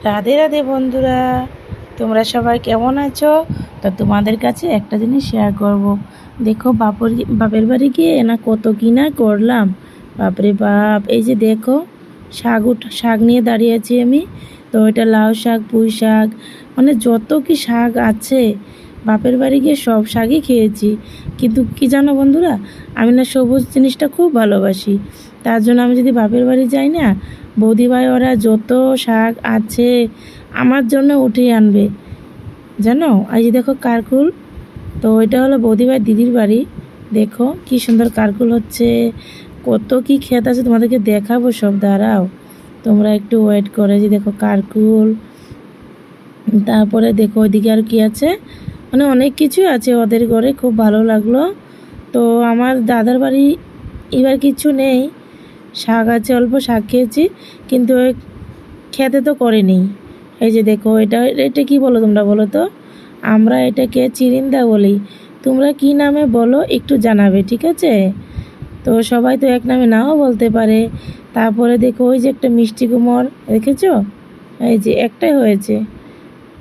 রাধে রাধে বন্ধুরা, তোমরা সবাই কেমন আছো? তো তোমাদের কাছে একটা জিনিস শেয়ার করব। দেখো বাপের বাড়ি গিয়ে না কত কিনা করলাম। বাপরে বাপ, এই যে দেখো শাক নিয়ে দাঁড়িয়ে আছি আমি। তো এটা লাউ শাক, পুঁই শাক, মানে যত কি শাক আছে বাপের বাড়ি গিয়ে সব শাকই খেয়েছি। কিন্তু কি জানো বন্ধুরা, আমি না সবুজ জিনিসটা খুব ভালোবাসি। তার জন্য আমি যদি বাপের বাড়ি যাই না, বৌদিভাই ওরা যত শাক আছে আমার জন্য উঠিয়ে আনবে জানো। এই যে দেখো কারকুল, তো এটা হলো বৌদিভাই দিদির বাড়ি। দেখো কি সুন্দর কারকুল হচ্ছে, কত কি ক্ষেত আছে তোমাদেরকে দেখাবো সব, দাঁড়াও তোমরা একটু ওয়েট করে। যে দেখো কারকুল, তারপরে দেখো ওইদিকে আর কি আছে, মানে অনেক কিছুই আছে ওদের ঘরে, খুব ভালো লাগলো। তো আমার দাদার বাড়ি এবার কিছু নেই, শাক আছে অল্প, শাক খেয়েছি কিন্তু ওই খেতে তো করিনি। এই যে দেখো এটা এটা কি বলো তোমরা, বলো তো? আমরা এটাকে চিরিন্দা বলি, তোমরা কি নামে বলো একটু জানাবে, ঠিক আছে? তো সবাই তো এক নামে নাও বলতে পারে। তারপরে দেখো ওই যে একটা মিষ্টি কুমড় দেখেছো, এই যে একটাই হয়েছে,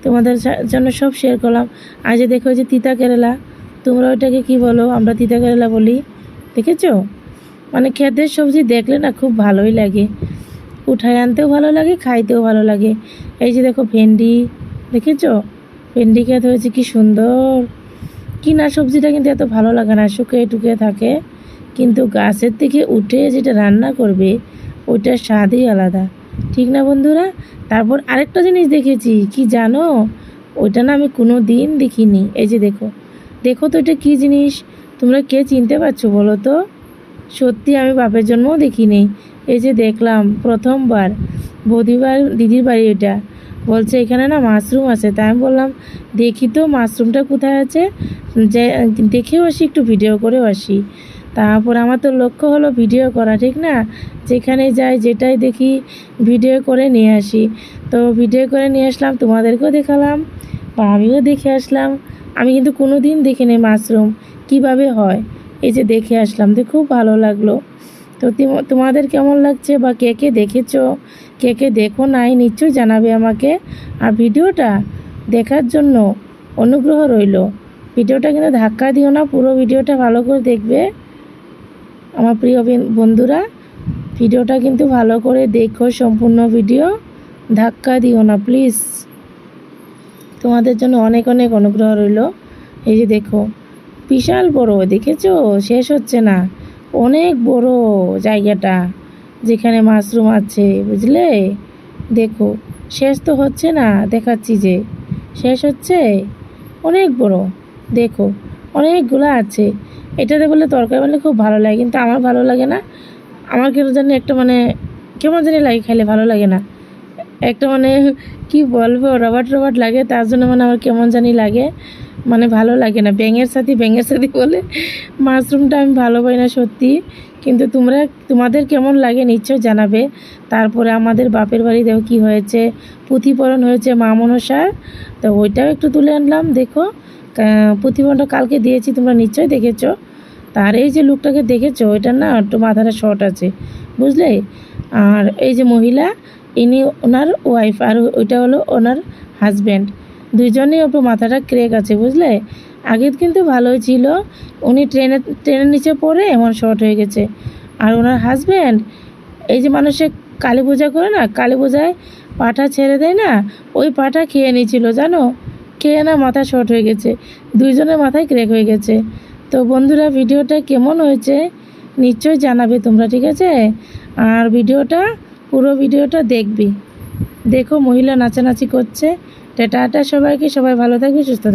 তোমাদের জন্য সব শেয়ার করলাম। আর যে দেখো যে তিতা কেরালা, তোমরা ওইটাকে কি বলো? আমরা তিতা কেরালা বলি, দেখেছো? মানে ক্ষেতের সবজি দেখলে না খুব ভালোই লাগে, উঠায় আনতেও ভালো লাগে, খাইতেও ভালো লাগে। এই যে দেখো ভেন্ডি, দেখেছো ভেন্ডি ক্ষেত হয়েছে কি সুন্দর। কিনা সবজিটা কিন্তু এত ভালো লাগে না, শুকিয়ে টুকিয়ে থাকে, কিন্তু গাছের থেকে উঠে যেটা রান্না করবে ওইটার স্বাদই আলাদা, ঠিক না বন্ধুরা? তারপর আরেকটা জিনিস দেখেছি, কি জানো? ওইটা না আমি কোনো দিন দেখিনি। এই যে দেখো, দেখো তো এটা কী জিনিস, তোমরা কে চিনতে পারছো বলো তো? সত্যি আমি বাপের জন্মও দেখিনি, এই যে দেখলাম প্রথমবার। দিদির বাড়ি এটা, বলছে এখানে না মাশরুম আছে। তাই আমি বললাম দেখি তো মাশরুমটা কোথায় আছে, যে দেখেও আসি, একটু ভিডিও করেও আসি। তারপর আমার তো লক্ষ্য হলো ভিডিও করা, ঠিক না? যেখানে যাই যেটাই দেখি ভিডিও করে নিয়ে আসি। তো ভিডিও করে নিয়ে আসলাম, তোমাদেরকেও দেখালাম বা আমিও দেখে আসলাম। আমি কিন্তু কোনো দিন দেখিনি মাশরুম কিভাবে হয়, এই যে দেখে আসলাম, তো খুব ভালো লাগলো। তো তোমাদের কেমন লাগছে, বা কে কে দেখেছো, কে কে দেখো নাই নিশ্চয়ই জানাবে আমাকে। আর ভিডিওটা দেখার জন্য অনুগ্রহ রইল। ভিডিওটা কিন্তু ধাক্কা দিও না, পুরো ভিডিওটা ভালো করে দেখবে আমার প্রিয় বন্ধুরা। ভিডিওটা কিন্তু ভালো করে দেখো, সম্পূর্ণ ভিডিও, ধাক্কা দিও না প্লিজ। তোমাদের জন্য অনেক অনেক অনুগ্রহ রইল। এই যে দেখো বিশাল বড়, দেখেছো? শেষ হচ্ছে না, অনেক বড় জায়গাটা যেখানে মাশরুম আছে, বুঝলে? দেখো শেষ তো হচ্ছে না, দেখাচ্ছি যে শেষ হচ্ছে, অনেক বড়। দেখো অনেকগুলো আছে। এটাতে বলে তরকারি বানালে খুব ভালো লাগে, কিন্তু আমার ভালো লাগে না। আমার কেন জানি একটা মানে কেমন জানি লাগে, খাইলে ভালো লাগে না, একটা মানে কি বলবো, রবার্ট রবার্ট লাগে, তার জন্য মানে আমার কেমন জানি লাগে, মানে ভালো লাগে না। ব্যাঙের সাথে বলে মাশরুমটা আমি ভালো পাই না সত্যি। কিন্তু তোমাদের কেমন লাগে নিশ্চয় জানাবে। তারপরে আমাদের বাপের বাড়ি দেখো কী হয়েছে, পুঁথিপরণ হয়েছে মা মনসার, তো ওইটাও একটু তুলে আনলাম। দেখো পুঁথিপরণটা কালকে দিয়েছি, তোমরা নিশ্চয়ই দেখেছো। তার এই যে লুকটাকে দেখেছো, ওইটার না একটু মাথাটা শর্ট আছে, বুঝলে? আর এই যে মহিলা, ইনি ওনার ওয়াইফ, আর ওইটা হলো ওনার হাজব্যান্ড। দুইজনেই একটু মাথাটা ক্রেক আছে, বুঝলে? আগে কিন্তু ভালোই ছিল, উনি ট্রেনের নিচে পড়ে এমন শর্ট হয়ে গেছে। আর ওনার হাজব্যান্ড, এই যে মানুষে কালী পূজা করে না, কালী পূজায় পাঠা ছেড়ে দেয় না, ওই পাঠা খেয়ে নিয়েছিল জানো, খেয়ে না মাথা শর্ট হয়ে গেছে, দুইজনের মাথায় ক্রেক হয়ে গেছে। তো বন্ধুরা ভিডিওটা কেমন হয়েছে নিশ্চয়ই জানাবে তোমরা, ঠিক আছে? আর পুরো ভিডিওটা দেখবি। দেখো মহিলা নাচানাচি করছে। টাটা সবাইকে, সবাই ভালো থাকবে, সুস্থ থাকবে।